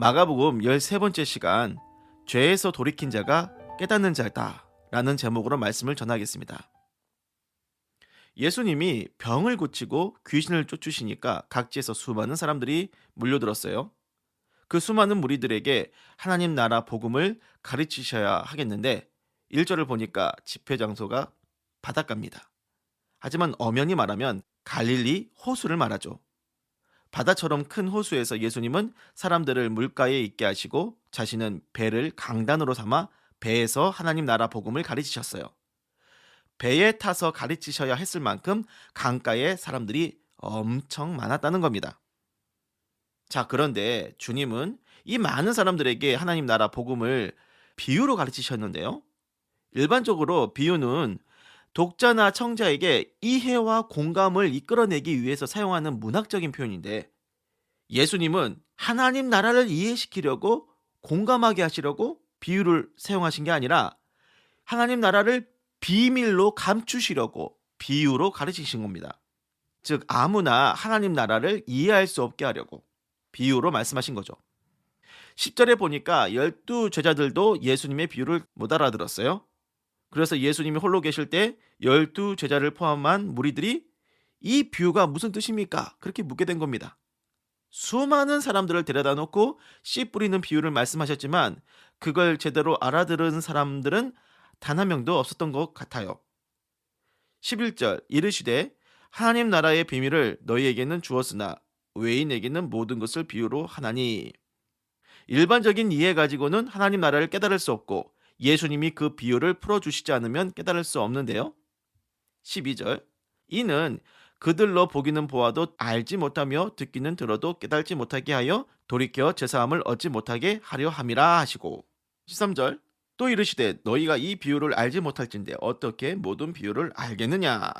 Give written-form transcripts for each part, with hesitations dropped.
마가복음 13번째 시간, 죄에서 돌이킨 자가 깨닫는 자다 라는 제목으로 말씀을 전하겠습니다. 예수님이 병을 고치고 귀신을 쫓으시니까 각지에서 수많은 사람들이 몰려들었어요. 그 수많은 무리들에게 하나님 나라 복음을 가르치셔야 하겠는데 1절을 보니까 집회 장소가 바닷가입니다. 하지만 엄연히 말하면 갈릴리 호수를 말하죠. 바다처럼 큰 호수에서 예수님은 사람들을 물가에 있게 하시고 자신은 배를 강단으로 삼아 배에서 하나님 나라 복음을 가르치셨어요. 배에 타서 가르치셔야 했을 만큼 강가에 사람들이 엄청 많았다는 겁니다. 자, 그런데 주님은 이 많은 사람들에게 하나님 나라 복음을 비유로 가르치셨는데요. 일반적으로 비유는 독자나 청자에게 이해와 공감을 이끌어내기 위해서 사용하는 문학적인 표현인데, 예수님은 하나님 나라를 이해시키려고 공감하게 하시려고 비유를 사용하신 게 아니라 하나님 나라를 비밀로 감추시려고 비유로 가르치신 겁니다. 즉 아무나 하나님 나라를 이해할 수 없게 하려고 비유로 말씀하신 거죠. 10절에 보니까 12 제자들도 예수님의 비유를 못 알아들었어요. 그래서 예수님이 홀로 계실 때 12 제자를 포함한 무리들이 이 비유가 무슨 뜻입니까? 그렇게 묻게 된 겁니다. 수많은 사람들을 데려다 놓고 씨 뿌리는 비유를 말씀하셨지만 그걸 제대로 알아들은 사람들은 단 한 명도 없었던 것 같아요. 11절 이르시되 하나님 나라의 비밀을 너희에게는 주었으나 외인에게는 모든 것을 비유로 하나니. 일반적인 이해 가지고는 하나님 나라를 깨달을 수 없고 예수님이 그 비유를 풀어주시지 않으면 깨달을 수 없는데요. 12절 이는 그들로 보기는 보아도 알지 못하며 듣기는 들어도 깨달지 못하게 하여 돌이켜 제사함을 얻지 못하게 하려 함이라 하시고. 13절 또 이르시되 너희가 이 비유를 알지 못할진대 어떻게 모든 비유를 알겠느냐.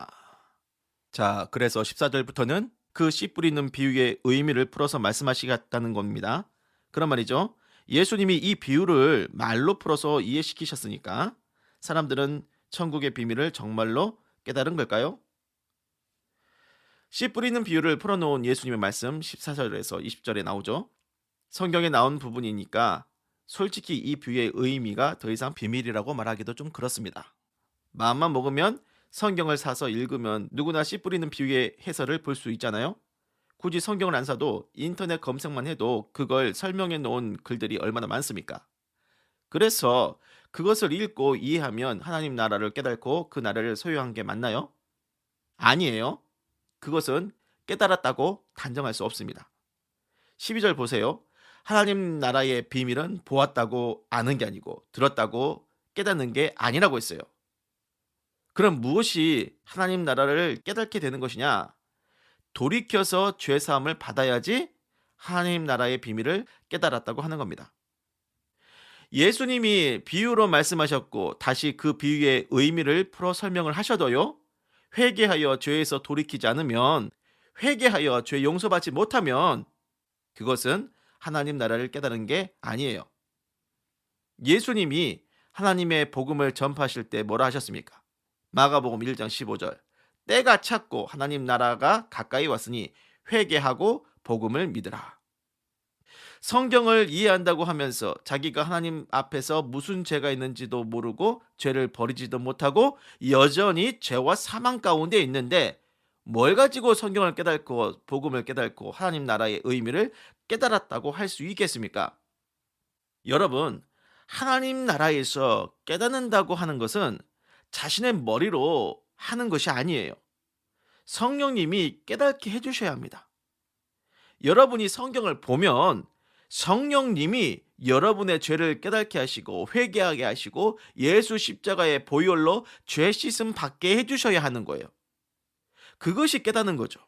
자, 그래서 14절부터는 그 씨 뿌리는 비유의 의미를 풀어서 말씀하시겠다는 겁니다. 그런 말이죠. 예수님이 이 비유를 말로 풀어서 이해시키셨으니까 사람들은 천국의 비밀을 정말로 깨달은 걸까요? 씨 뿌리는 비유를 풀어놓은 예수님의 말씀 14절에서 20절에 나오죠. 성경에 나온 부분이니까 솔직히 이 비유의 의미가 더 이상 비밀이라고 말하기도 좀 그렇습니다. 마음만 먹으면 성경을 사서 읽으면 누구나 씨 뿌리는 비유의 해설을 볼 수 있잖아요. 굳이 성경을 안 사도 인터넷 검색만 해도 그걸 설명해 놓은 글들이 얼마나 많습니까? 그래서 그것을 읽고 이해하면 하나님 나라를 깨닫고 그 나라를 소유한 게 맞나요? 아니에요. 그것은 깨달았다고 단정할 수 없습니다. 12절 보세요. 하나님 나라의 비밀은 보았다고 아는 게 아니고 들었다고 깨닫는 게 아니라고 했어요. 그럼 무엇이 하나님 나라를 깨닫게 되는 것이냐? 돌이켜서 죄사함을 받아야지 하나님 나라의 비밀을 깨달았다고 하는 겁니다. 예수님이 비유로 말씀하셨고 다시 그 비유의 의미를 풀어 설명을 하셔도요. 회개하여 죄에서 돌이키지 않으면, 회개하여 죄 용서받지 못하면 그것은 하나님 나라를 깨달은 게 아니에요. 예수님이 하나님의 복음을 전파하실 때 뭐라 하셨습니까? 마가복음 1장 15절 때가 찼고 하나님 나라가 가까이 왔으니 회개하고 복음을 믿으라. 성경을 이해한다고 하면서 자기가 하나님 앞에서 무슨 죄가 있는지도 모르고 죄를 버리지도 못하고 여전히 죄와 사망 가운데 있는데 뭘 가지고 성경을 깨닫고 복음을 깨닫고 하나님 나라의 의미를 깨달았다고 할 수 있겠습니까? 여러분, 하나님 나라에서 깨닫는다고 하는 것은 자신의 머리로 하는 것이 아니에요. 성령님이 깨닫게 해주셔야 합니다. 여러분이 성경을 보면 성령님이 여러분의 죄를 깨닫게 하시고 회개하게 하시고 예수 십자가의 보혈로 죄 씻음 받게 해주셔야 하는 거예요. 그것이 깨닫는 거죠.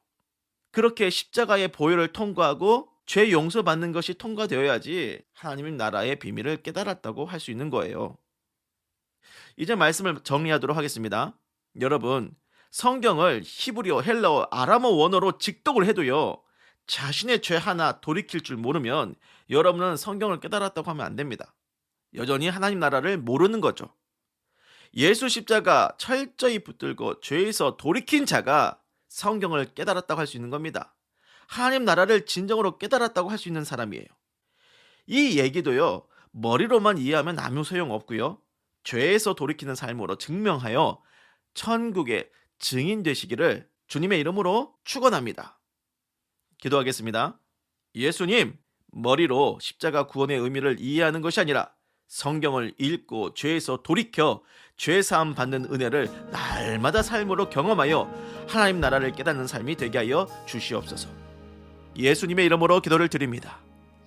그렇게 십자가의 보혈을 통과하고 죄 용서받는 것이 통과되어야지 하나님 나라의 비밀을 깨달았다고 할 수 있는 거예요. 이제 말씀을 정리하도록 하겠습니다. 여러분, 성경을 히브리어, 헬라어, 아람어 원어로 직독을 해도요. 자신의 죄 하나 돌이킬 줄 모르면 여러분은 성경을 깨달았다고 하면 안 됩니다. 여전히 하나님 나라를 모르는 거죠. 예수 십자가 철저히 붙들고 죄에서 돌이킨 자가 성경을 깨달았다고 할 수 있는 겁니다. 하나님 나라를 진정으로 깨달았다고 할 수 있는 사람이에요. 이 얘기도요, 머리로만 이해하면 아무 소용 없고요. 죄에서 돌이키는 삶으로 증명하여 천국의 증인 되시기를 주님의 이름으로 축원합니다. 기도하겠습니다. 예수님, 머리로 십자가 구원의 의미를 이해하는 것이 아니라 성경을 읽고 죄에서 돌이켜 죄 사함 받는 은혜를 날마다 삶으로 경험하여 하나님 나라를 깨닫는 삶이 되게 하여 주시옵소서. 예수님의 이름으로 기도를 드립니다.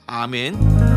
아멘.